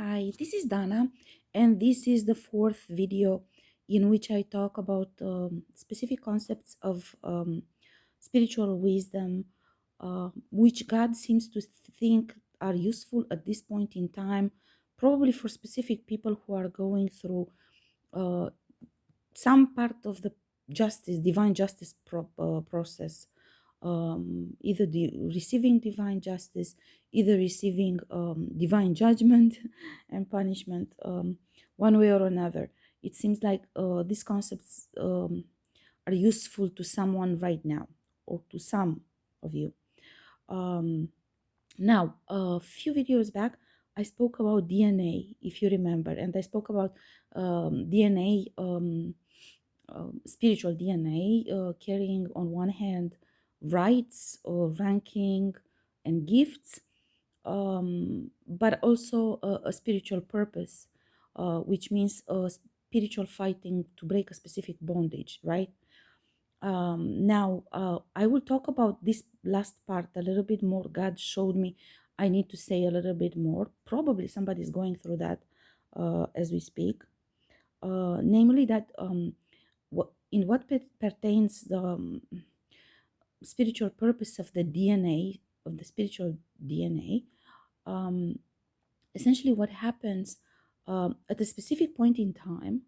Hi, this is Dana, and this is the fourth video in which I talk about specific concepts of spiritual wisdom, which God seems to think are useful at this point in time, probably for specific people who are going through uh, some part of the divine justice process, either receiving divine justice, either receiving divine judgment and punishment, one way or another. It seems like these concepts are useful to someone right now, or to some of you. Um, Now, a few videos back, I spoke about DNA, if you remember, and I spoke about DNA, spiritual DNA, carrying on one hand rights or ranking and gifts, but also a spiritual purpose, which means spiritual fighting to break a specific bondage, right? Now, I will talk about this last part a little bit more. God showed me I need to say a little bit more. Probably somebody's going through that as we speak. Namely, that in what pertains the spiritual purpose of the DNA, of the spiritual DNA, essentially what happens at a specific point in time,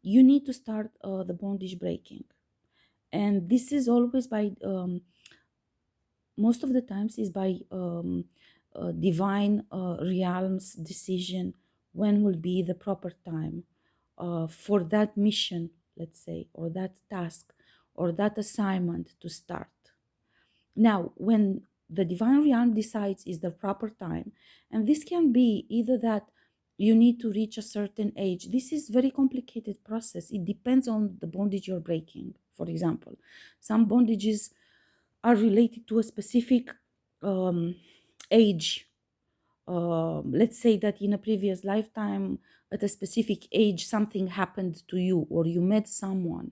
you need to start the bondage breaking. And this is always by most of the times is by divine realms decision when will be the proper time for that mission, let's say, or that task or that assignment to start. Now, when the divine realm decides is the proper time, and this can be either that you need to reach a certain age. This is very complicated process. It depends on the bondage you're breaking. For example, some bondages are related to a specific age. Let's say that in a previous lifetime, at a specific age, something happened to you or you met someone.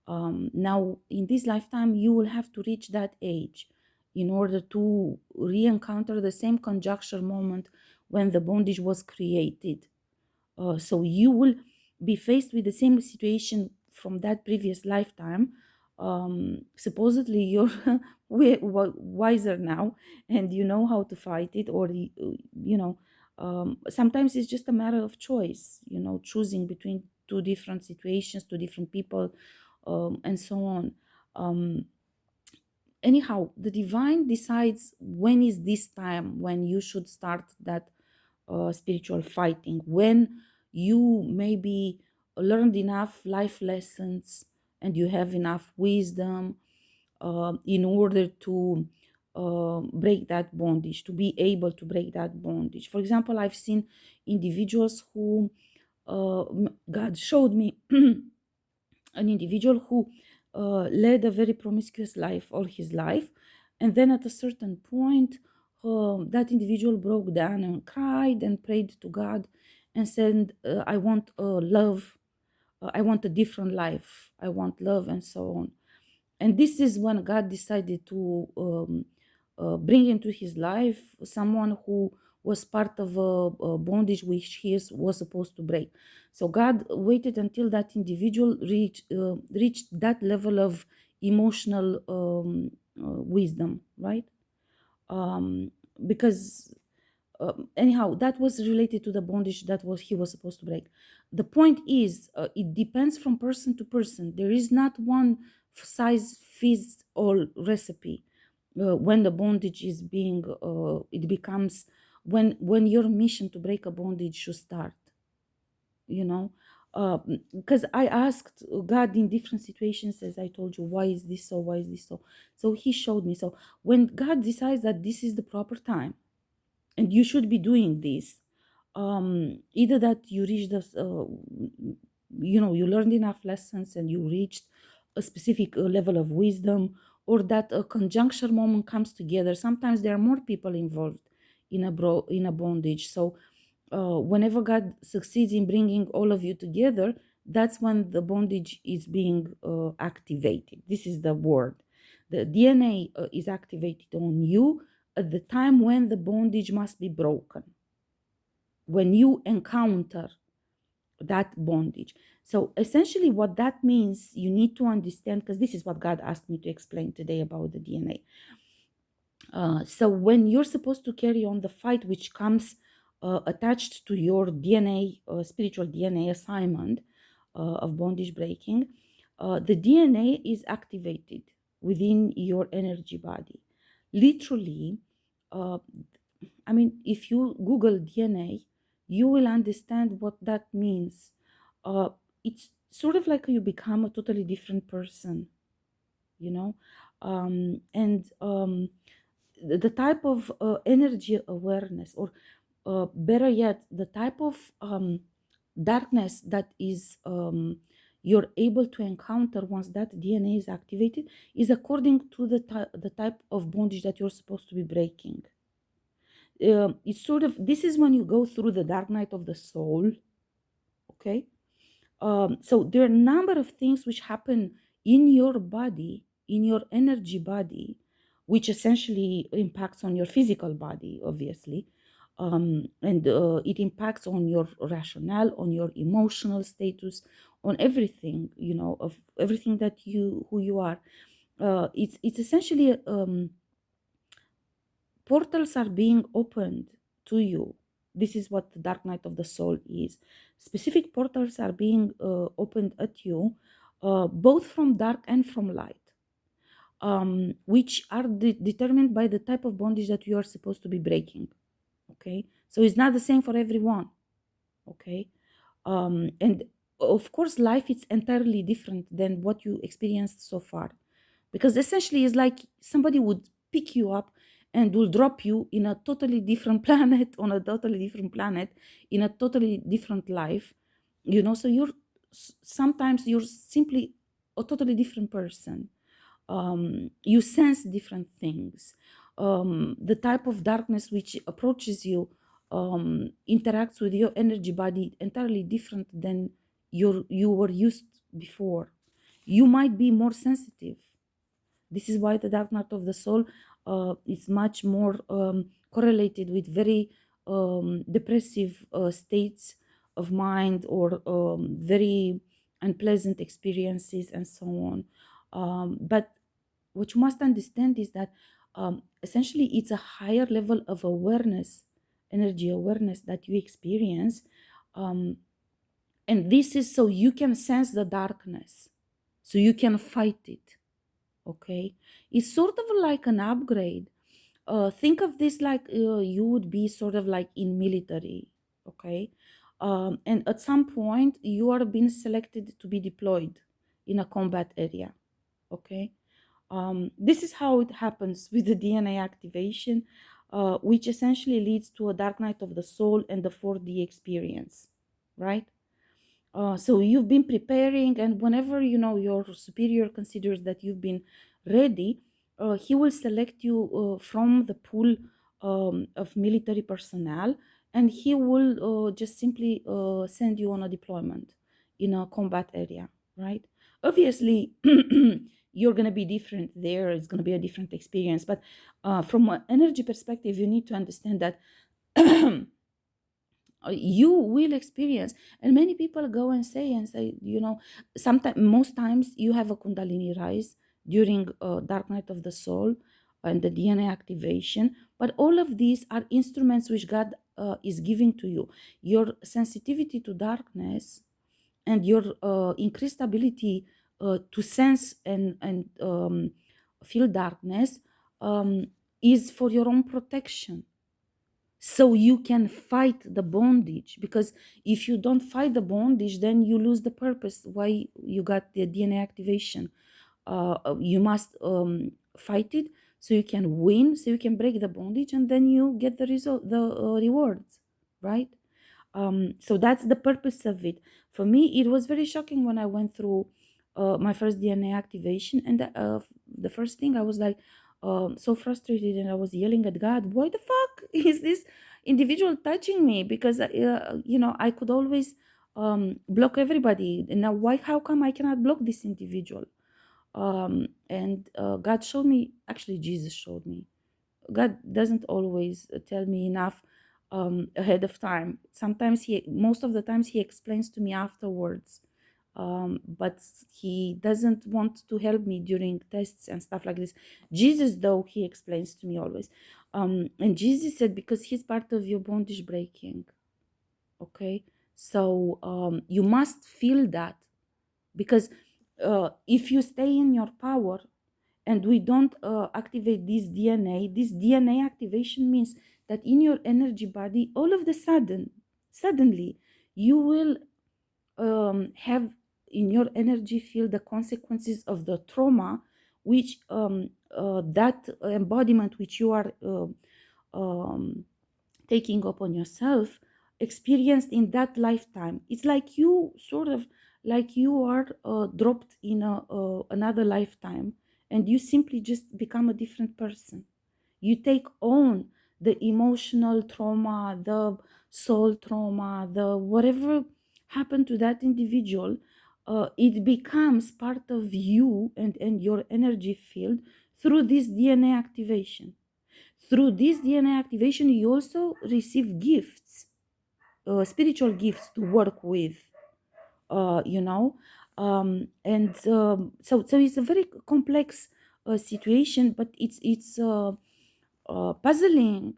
Now, in this lifetime, you will have to reach that age in order to re-encounter the same conjuncture moment when the bondage was created. So you will be faced with the same situation from that previous lifetime. Supposedly you're wiser now and you know how to fight it, or you know, sometimes it's just a matter of choice, you know, choosing between two different situations, two different people, and so on. Anyhow, the divine decides when is this time when you should start that spiritual fighting, when you maybe learned enough life lessons and you have enough wisdom in order to break that bondage, to be able to break that bondage. For example, I've seen individuals who God showed me an individual who led a very promiscuous life all his life, and then at a certain point that individual broke down and cried and prayed to God and said, I want love, I want a different life, I want love, and so on. And this is when God decided to bring into his life someone who was part of a bondage which was supposed to break. So God waited until that individual reached that level of emotional wisdom, right? Um, because anyhow, that was related to the bondage that was he was supposed to break. The point is, it depends from person to person. There is not one size fits all recipe. When the bondage is being, it becomes when your mission to break a bondage should start. You know, because I asked God in different situations, as I told you, why is this so? Why is this so? So He showed me. So when God decides that this is the proper time and you should be doing this, either that you reach the you know, you learned enough lessons and you reached a specific level of wisdom, or that a conjuncture moment comes together. Sometimes there are more people involved in a bondage. So whenever God succeeds in bringing all of you together, that's when the bondage is being activated. This is the word. The DNA is activated on you at the time when the bondage must be broken. when you encounter that bondage. So essentially, what that means, you need to understand, because this is what God asked me to explain today about the DNA. So when you're supposed to carry on the fight, which comes attached to your DNA, spiritual DNA assignment of bondage breaking, the DNA is activated within your energy body. Literally, uh, I mean, if you Google DNA, you will understand what that means. Uh, it's sort of like you become a totally different person, you know, and the type of energy awareness, or better yet, the type of darkness that is you're able to encounter once that DNA is activated is according to the type of bondage that you're supposed to be breaking. It's sort of, this is when you go through the dark night of the soul. Okay. So there are a number of things which happen in your body, in your energy body, which essentially impacts on your physical body, obviously. And it impacts on your rationale, on your emotional status, on everything, of everything that who you are. It's essentially portals are being opened to you. This is what the dark night of the soul is. Specific portals are being opened at you, both from dark and from light, which are determined by the type of bondage that you are supposed to be breaking. Okay, so it's not the same for everyone. Okay, and of course, life is entirely different than what you experienced so far, because essentially it's like somebody would pick you up and will drop you in a totally different planet, on a totally different planet, in a totally different life. So you're sometimes you're simply a totally different person. You sense different things. The type of darkness which approaches you interacts with your energy body entirely different than you were used before. You might be more sensitive. This is why the dark night of the soul is much more correlated with very depressive states of mind, or very unpleasant experiences, and so on. But what you must understand is that essentially it's a higher level of awareness, energy awareness, that you experience. Um, and this is so you can sense the darkness, so you can fight it. Okay, it's sort of like an upgrade. Think of this like you would be sort of like in military. Okay, and at some point you are being selected to be deployed in a combat area. Okay, this is how it happens with the DNA activation, which essentially leads to a dark night of the soul and the 4D experience, right? So you've been preparing, and whenever your superior considers that you've been ready, he will select you from the pool of military personnel, and he will just simply send you on a deployment in a combat area, right? Obviously, you're going to be different there. It's going to be a different experience, but from an energy perspective, you need to understand that you will experience. And many people go and say, sometimes, most times, you have a kundalini rise during dark night of the soul and the DNA activation. But all of these are instruments which God is giving to you. Your sensitivity to darkness and your increased ability to sense and feel darkness is for your own protection, so you can fight the bondage. Because if you don't fight the bondage, then you lose the purpose why you got the DNA activation. You must fight it, so you can win, so you can break the bondage, and then you get the result, the rewards, right? So that's the purpose of it. For me, it was very shocking when I went through my first DNA activation, and the first thing I was like so frustrated, and I was yelling at God, "Why the fuck is this individual touching me?" Because I could always block everybody, and now why? How come I cannot block this individual? And God showed me. Actually, Jesus showed me. God doesn't always tell me enough ahead of time. Sometimes most of the times he explains to me afterwards, but he doesn't want to help me during tests and stuff like this. Jesus, though, he explains to me always. And Jesus said, because he's part of your bondage breaking. Okay, so you must feel that, because if you stay in your power and we don't activate this DNA activation means that in your energy body, all of the suddenly, you will have in your energy field the consequences of the trauma, which that embodiment which you are um, taking upon yourself experienced in that lifetime. It's like you sort of, like you are dropped in another lifetime, and you simply just become a different person. You take on the emotional trauma, the soul trauma, the whatever happened to that individual. It becomes part of you and your energy field through this DNA activation. Through this DNA activation, you also receive gifts, spiritual gifts to work with, you know. And so it's a very complex situation, but it's puzzling.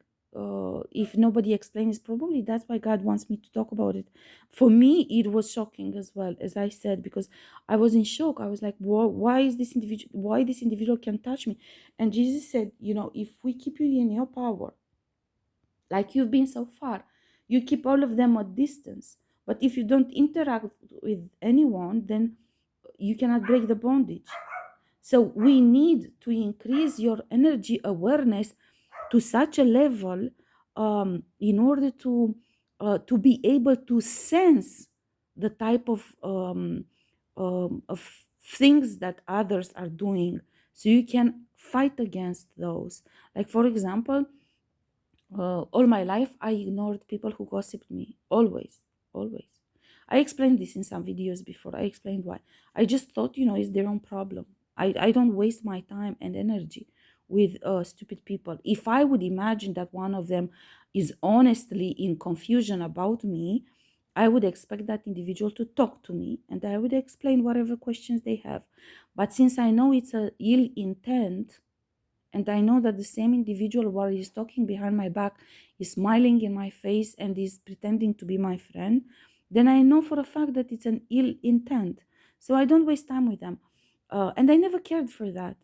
If nobody explains, probably that's why God wants me to talk about it. For me, it was shocking as well, as I said, because I was in shock. I was like, why is this individual? Why this individual can touch me? And Jesus said, if we keep you in your power, like you've been so far, you keep all of them at distance. But if you don't interact with anyone, then you cannot break the bondage. So we need to increase your energy awareness to such a level, in order to be able to sense the type of things that others are doing, so you can fight against those. Like, for example, all my life I ignored people who gossiped me, always. I explained this in some videos before. I explained why. I just thought, it's their own problem. I don't waste my time and energy with stupid people. If I would imagine that one of them is honestly in confusion about me, I would expect that individual to talk to me and I would explain whatever questions they have. But since I know it's a ill intent, and I know that the same individual, while he's talking behind my back, is smiling in my face and is pretending to be my friend, then I know for a fact that it's an ill intent. So I don't waste time with them. And I never cared for that.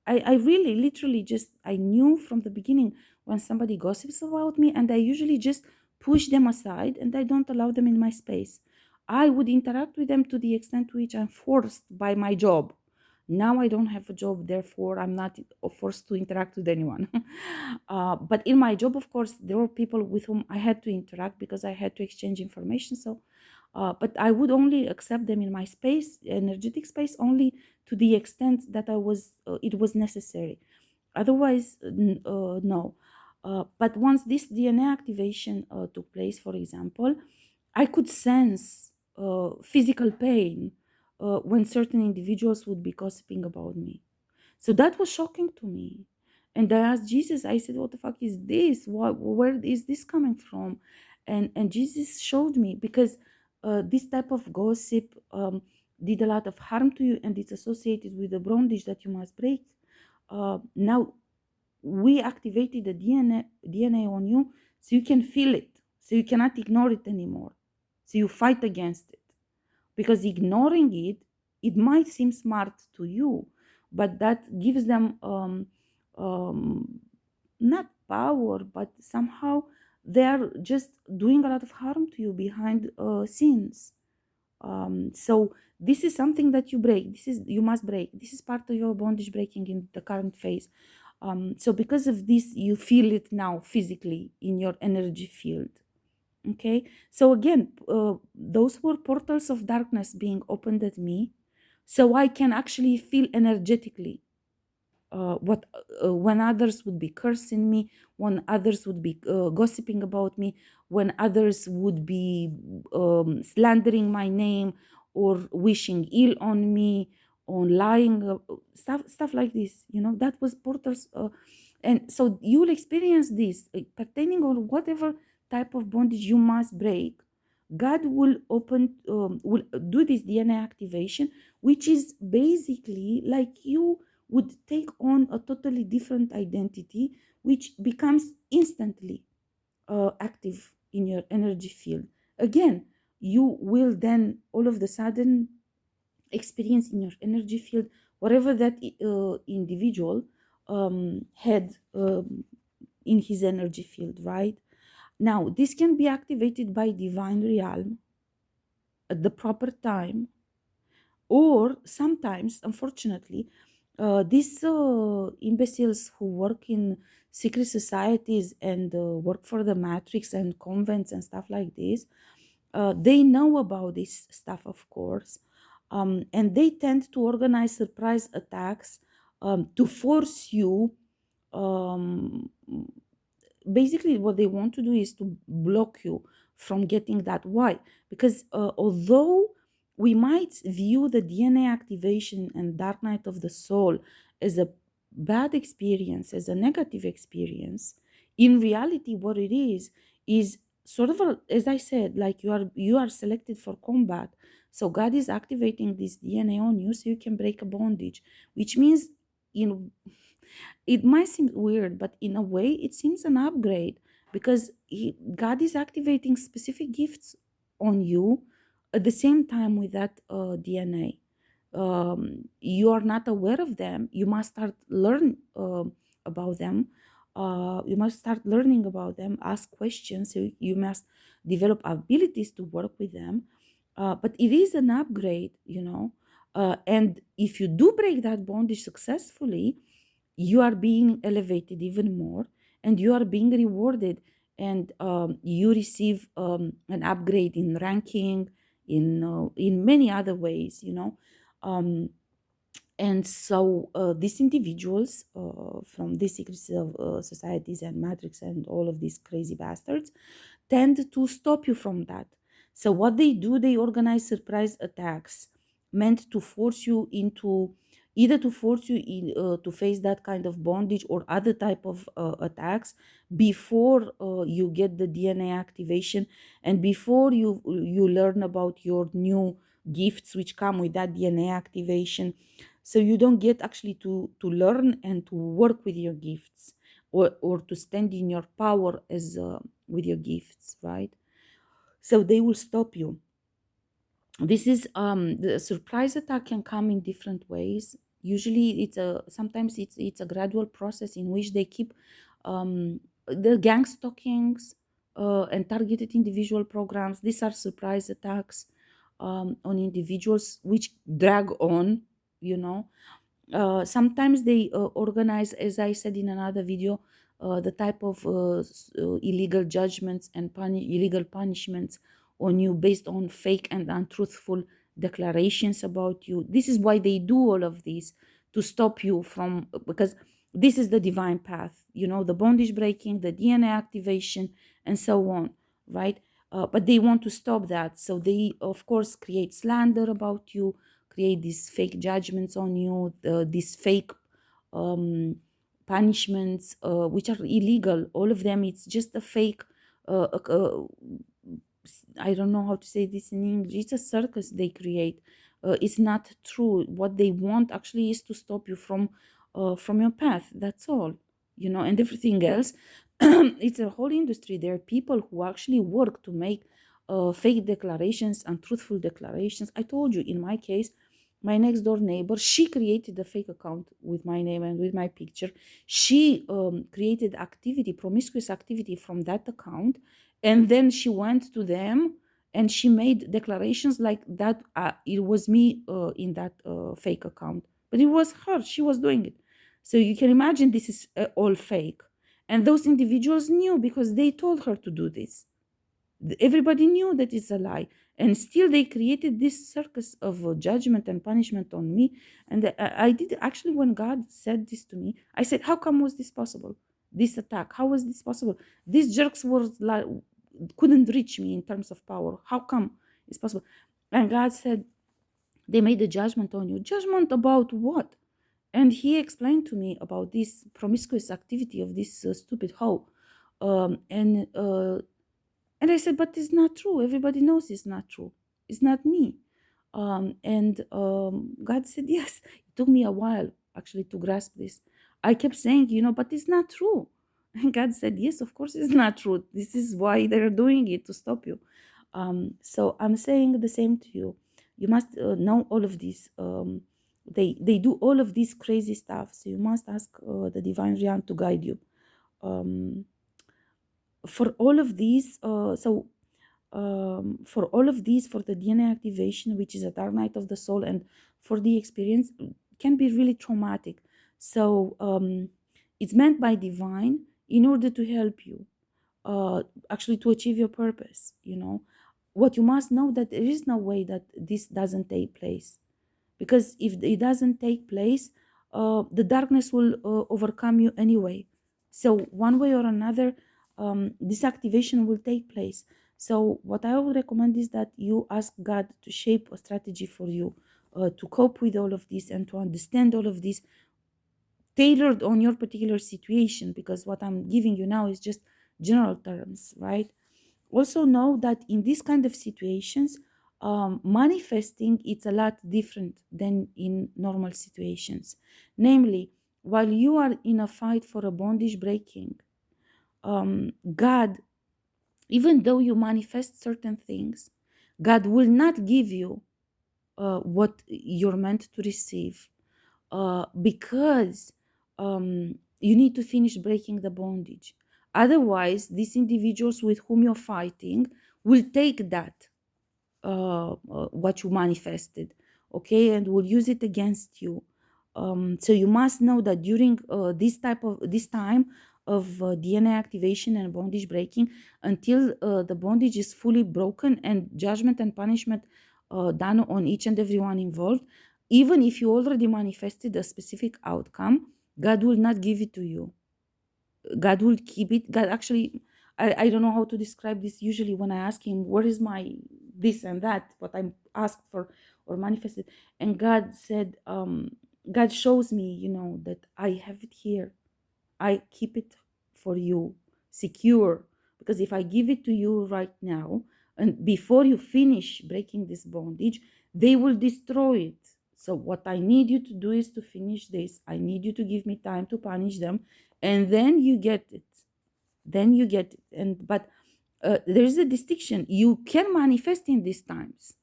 I really, literally just, I knew from the beginning when somebody gossips about me, and I usually just push them aside and I don't allow them in my space. I would interact with them to the extent to which I'm forced by my job. Now I don't have a job, therefore I'm not forced to interact with anyone. But in my job, of course, there were people with whom I had to interact because I had to exchange information. So but I would only accept them in my space, energetic space, only to the extent that it was necessary. Otherwise, no. But once this DNA activation took place, for example, I could sense physical pain when certain individuals would be gossiping about me. So that was shocking to me. And I asked Jesus, I said, what the fuck is this? Where is this coming from? And Jesus showed me, because this type of gossip did a lot of harm to you, and it's associated with the bondage that you must break. Now, we activated the DNA on you so you can feel it, so you cannot ignore it anymore. So you fight against it, because ignoring it might seem smart to you, but that gives them um, not power, but somehow they're just doing a lot of harm to you behind scenes. So this is something that you must break. This is part of your bondage breaking in the current phase. So because of this, you feel it now physically in your energy field. Okay, so again, those were portals of darkness being opened at me, so I can actually feel energetically what when others would be cursing me, when others would be gossiping about me, when others would be slandering my name or wishing ill on me, or lying, stuff like this. That was portals, and so you will experience this pertaining on whatever type of bondage you must break, God will do this DNA activation, which is basically like you would take on a totally different identity, which becomes instantly active in your energy field. Again, you will then all of the sudden experience in your energy field whatever that individual had in his energy field, right? Now, this can be activated by divine realm at the proper time, or sometimes, unfortunately, these imbeciles who work in secret societies and work for the matrix and convents and stuff like this, they know about this stuff, of course, and they tend to organize surprise attacks to force you. Um, Basically, what they want to do is to block you from getting that. Why? Because although we might view the DNA activation and dark night of the soul as a bad experience, as a negative experience, in reality, what it is sort of a, as I said, like you are selected for combat. So God is activating this DNA on you so you can break a bondage, which means, you know, it might seem weird, but in a way, it seems an upgrade because God is activating specific gifts on you at the same time with that DNA. You are not aware of them. You must start learn about them. You must start learning about them. Ask questions. So you must develop abilities to work with them. But it is an upgrade, you know. And if you do break that bondage successfully, you are being elevated even more and you are being rewarded, and you receive an upgrade in ranking, in many other ways, you know. um, and so these individuals from these secret societies and matrix and all of these crazy bastards tend to stop you from that. So what they do, they organize surprise attacks meant to force you into, either to force you in, to face that kind of bondage or other type of attacks before you get the DNA activation and before you learn about your new gifts which come with that DNA activation. So you don't get actually to learn and to work with your gifts, or to stand in your power as with your gifts, right? So they will stop you. This is the surprise attack can come in different ways. Usually it's a, sometimes it's a gradual process in which they keep the gang stalkings and targeted individual programs. These are surprise attacks on individuals which drag on, you know. Sometimes they organize, as I said in another video, the type of illegal judgments and illegal punishments on you based on fake and untruthful declarations about you. This is why they do all of this, to stop you from, because this is the divine path, you know, the bondage breaking, the DNA activation, and so on, right? But they want to stop that. So they, of course, create slander about you, create these fake judgments on you, these fake um, punishments, which are illegal. All of them, it's just a fake. I don't know how to say this in English. It's a circus they create. It's not true. What they want actually is to stop you from your path. That's all, you know. And everything else, it's a whole industry. There are people who actually work to make fake declarations and truthful declarations. I told you, in my case, my next door neighbor, she created a fake account with my name and with my picture. She created activity, promiscuous activity from that account, and then she went to them and she made declarations like that it was me in that fake account, but it was her, she was doing it. So you can imagine this is all fake, and those individuals knew because they told her to do this. Everybody knew that it's a lie, and still they created this circus of judgment and punishment on me. And I did actually, when God said this to me, I said, how come was this possible, this attack? How was this possible? These jerks were like, couldn't reach me in terms of power. How come it's possible? And God said, they made a judgment on you. Judgment about what? And he explained to me about this promiscuous activity of this stupid hoe. And And I said, but it's not true. Everybody knows it's not true. It's not me. And God said, yes. It took me a while actually to grasp this. I kept saying, but it's not true. And God said, yes, of course it's not true. This is why they're doing it, to stop you. So I'm saying the same to you. You must know all of this. They do all of this crazy stuff. So you must ask the divine realm to guide you. Um, for all of these, for all of these, for the DNA activation, which is a dark night of the soul, and for the experience, can be really traumatic. So it's meant by divine in order to help you, actually to achieve your purpose. What you must know, that there is no way that this doesn't take place, because if it doesn't take place, the darkness will overcome you anyway. So one way or another, this activation will take place. So what I would recommend is that you ask God to shape a strategy for you, to cope with all of this and to understand all of this, tailored on your particular situation, because what I'm giving you now is just general terms, right? Also know that in these kind of situations, manifesting, it's a lot different than in normal situations. Namely, while you are in a fight for a bondage breaking, God, even though you manifest certain things, God will not give you what you're meant to receive, because you need to finish breaking the bondage. Otherwise, these individuals with whom you're fighting will take that, what you manifested, okay, and will use it against you. So you must know that during this time of DNA activation and bondage breaking, until the bondage is fully broken and judgment and punishment done on each and every one involved, even if you already manifested a specific outcome, God will not give it to you. God will keep it. God actually, I don't know how to describe this. Usually, when I ask Him, where is my this and that, what I'm asked for or manifested, and God said, God shows me, that I have it here. I keep it for you, secure. Because if I give it to you right now, and before you finish breaking this bondage, they will destroy it. So, what I need you to do is to finish this. I need you to give me time to punish them, and then you get it. Then you get it. But there is a distinction. You can manifest in these times.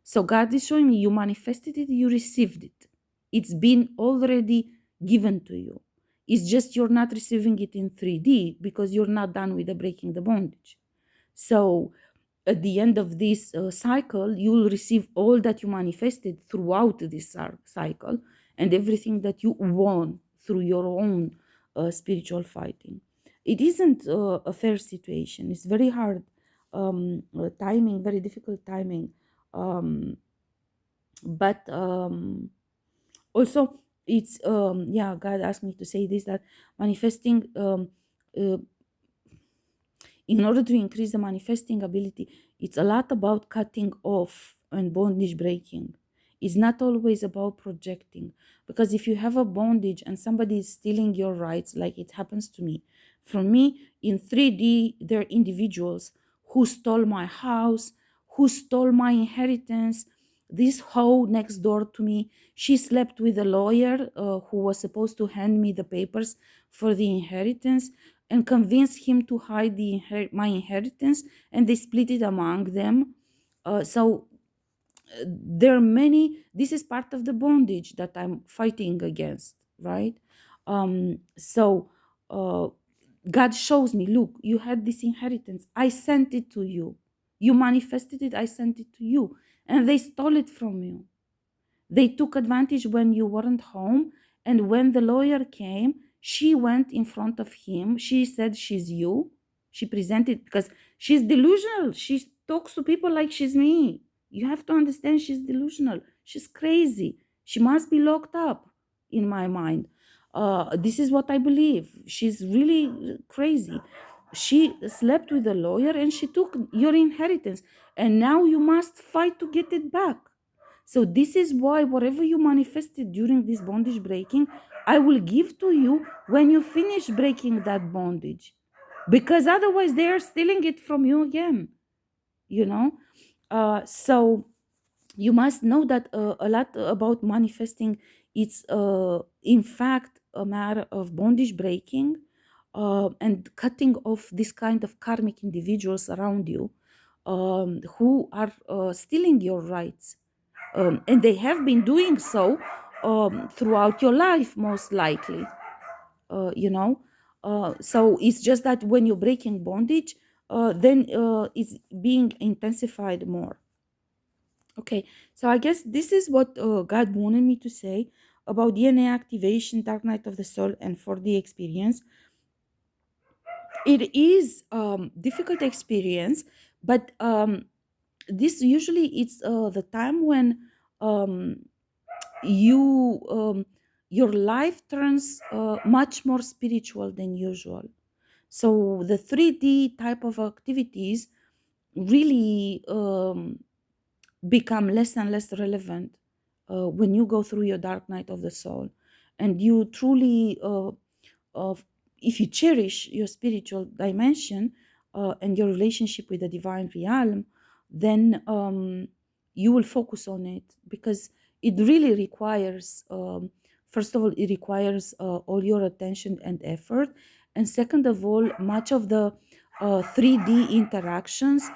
So God is showing me you manifested it, you received it. It's been already given to you. It's just you're not receiving it in 3D because you're not done with the breaking the bondage. So at the end of this cycle, you will receive all that you manifested throughout this cycle, and everything that you won through your own spiritual fighting. It isn't a fair situation. It's very hard timing, very difficult timing. But also, it's yeah, God asked me to say this, that manifesting, uh, in order to increase the manifesting ability, it's a lot about cutting off and bondage breaking. It's not always about projecting. Because if you have a bondage and somebody is stealing your rights, like it happens to me, for me, in 3D, there are individuals who stole my house, who stole my inheritance. This hoe next door to me, she slept with a lawyer who was supposed to hand me the papers for the inheritance, and convinced him to hide my inheritance, and they split it among them. So there are many. This is part of the bondage that I'm fighting against, right? So God shows me, look, you had this inheritance, I sent it to you, you manifested it, I sent it to you, and they stole it from you. They took advantage when you weren't home. And when the lawyer came, she went in front of him. She said she's you. She presented, because she's delusional. She talks to people like she's me. You have to understand she's delusional. She's crazy. She must be locked up, in my mind. This is what I believe. She's really crazy. She slept with a lawyer and she took your inheritance. And now you must fight to get it back. So this is why whatever you manifested during this bondage breaking, I will give to you when you finish breaking that bondage. because otherwise they are stealing it from you again, you know. So you must know that a lot about manifesting, it's in fact a matter of bondage breaking, and cutting off this kind of karmic individuals around you, who are stealing your rights, and they have been doing so throughout your life most likely, you know. So it's just that when you're breaking bondage, then it's being intensified more. Okay, so I guess this is what God wanted me to say about DNA activation, Dark Night of the Soul, and 4D experience. It is difficult experience, but this usually it's the time when um, you your life turns much more spiritual than usual. So the 3D type of activities really become less and less relevant when you go through your dark night of the soul, and you truly of if you cherish your spiritual dimension and your relationship with the divine realm, then you will focus on it, because it really requires first of all, it requires all your attention and effort, and second of all, much of the 3D interactions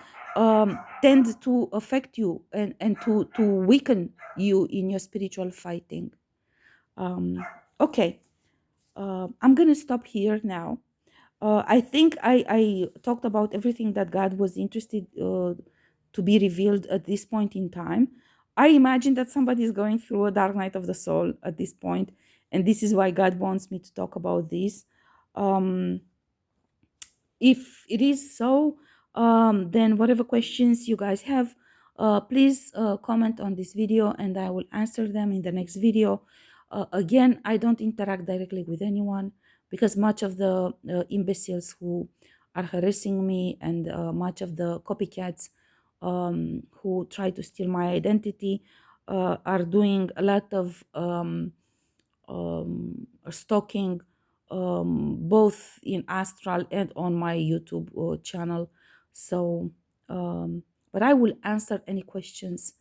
tend to affect you, and to weaken you in your spiritual fighting. Okay, I'm going to stop here now. I think I talked about everything that God was interested to be revealed at this point in time. I imagine that somebody is going through a dark night of the soul at this point, and this is why God wants me to talk about this. Um, if it is so, then whatever questions you guys have, please comment on this video and I will answer them in the next video. Again, I don't interact directly with anyone, because much of the imbeciles who are harassing me, and much of the copycats who try to steal my identity are doing a lot of stalking, both in astral and on my YouTube channel. So, but I will answer any questions,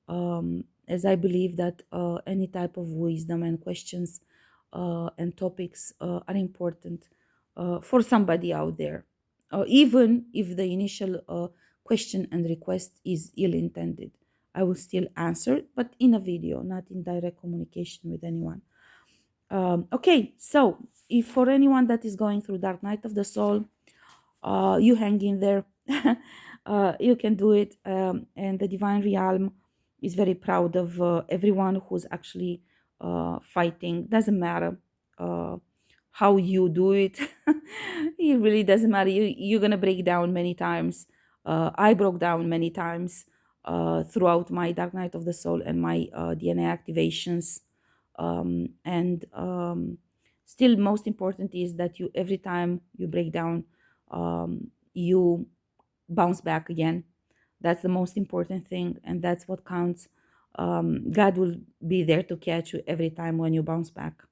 as I believe that any type of wisdom and questions and topics are important for somebody out there, even if the initial question and request is ill intended. I will still answer, but in a video, not in direct communication with anyone. Okay, so if for anyone that is going through dark night of the soul, you hang in there. You can do it, and the divine realm is very proud of everyone who's actually fighting. Doesn't matter uh, how you do it. It really doesn't matter. You're gonna break down many times. I broke down many times throughout my dark night of the soul and my DNA activations, and still most important is that you, every time you break down, you bounce back again. That's the most important thing, and that's what counts. God will be there to catch you every time when you bounce back.